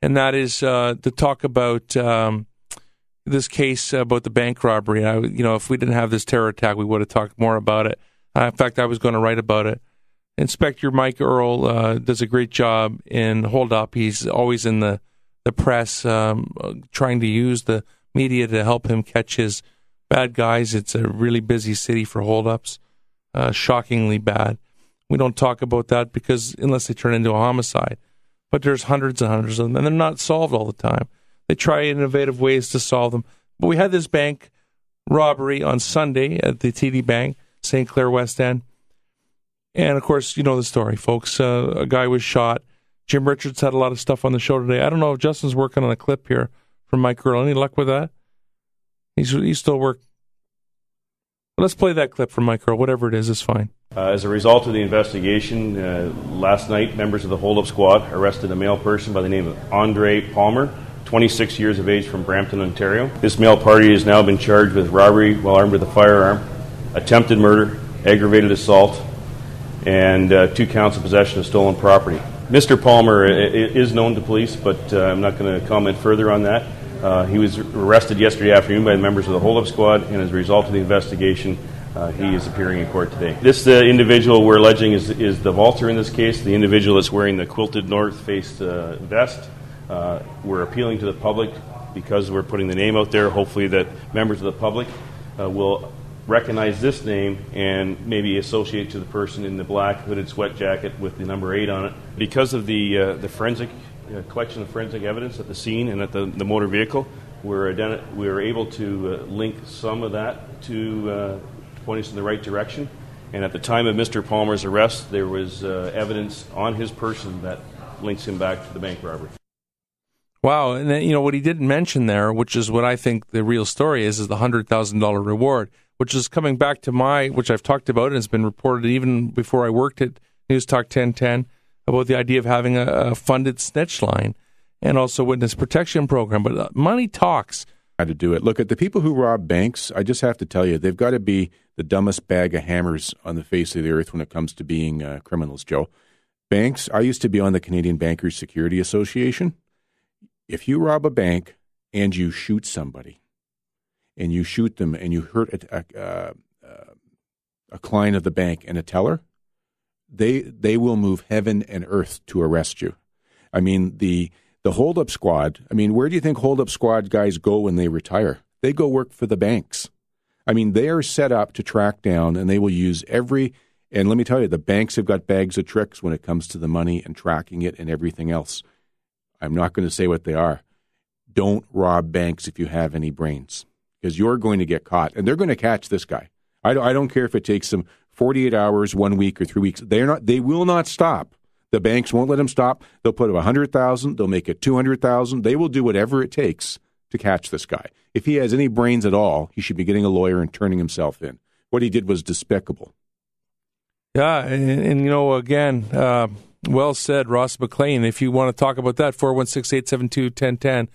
and that is to talk about this case about the bank robbery. If we didn't have this terror attack, we would have talked more about it. In fact, I was going to write about it. Inspector Mike Earle does a great job in Hold Up. He's always in the press trying to use the media to help him catch his bad guys. It's a really busy city for holdups, shockingly bad. We don't talk about that because unless they turn into a homicide. But there's hundreds and hundreds of them, and they're not solved all the time. They try innovative ways to solve them. But we had this bank robbery on Sunday at the TD Bank, St. Clair West End. And, of course, you know the story, folks. A guy was shot. Jim Richards had a lot of stuff on the show today. I don't know if Justin's working on a clip here from Mike Earle. Any luck with that? He's still working. Let's play that clip from Mike Earle. Whatever it is fine. As a result of the investigation, last night, members of the hold-up squad arrested a male person by the name of Andre Palmer, 26 years of age, from Brampton, Ontario. This male party has now been charged with robbery while armed with a firearm, attempted murder, aggravated assault, and 2 counts of possession of stolen property. Mr. Palmer is known to police, but I'm not going to comment further on that. He was arrested yesterday afternoon by the members of the hold-up squad, and as a result of the investigation, he is appearing in court today. This individual we're alleging is the vaulter in this case, the individual that's wearing the quilted North Face vest. We're appealing to the public because we're putting the name out there, hopefully that members of the public will recognize this name and maybe associate to the person in the black hooded sweat jacket with the number 8 on it. Because of the forensic collection of forensic evidence at the scene and at the motor vehicle, we're able to link some of that to point us in the right direction. And at the time of Mr. Palmer's arrest, there was evidence on his person that links him back to the bank robbery. Wow, and then, what he didn't mention there, which is what I think the real story is the $100,000 reward, which is coming back to which I've talked about and has been reported even before I worked at News Talk 1010, about the idea of having a funded snitch line and also witness protection program. But money talks. How to do it. Look, at the people who rob banks, I just have to tell you, they've got to be the dumbest bag of hammers on the face of the earth when it comes to being criminals, Joe. Banks, I used to be on the Canadian Bankers Security Association. If you rob a bank and you shoot somebody, and you shoot them and you hurt a client of the bank and a teller, they will move heaven and earth to arrest you. I mean, the hold-up squad, where do you think hold-up squad guys go when they retire? They go work for the banks. They are set up to track down, and they will use and let me tell you, the banks have got bags of tricks when it comes to the money and tracking it and everything else. I'm not going to say what they are. Don't rob banks if you have any brains, because you're going to get caught, and they're going to catch this guy. I don't care if it takes them 48 hours, 1 week, or 3 weeks. They will not stop. The banks won't let them stop. They'll put $100,000. They'll make it $200,000. They will do whatever it takes to catch this guy. If he has any brains at all, he should be getting a lawyer and turning himself in. What he did was despicable. Yeah, and again, well said, Ross McLean. If you want to talk about that, 416-872-1010.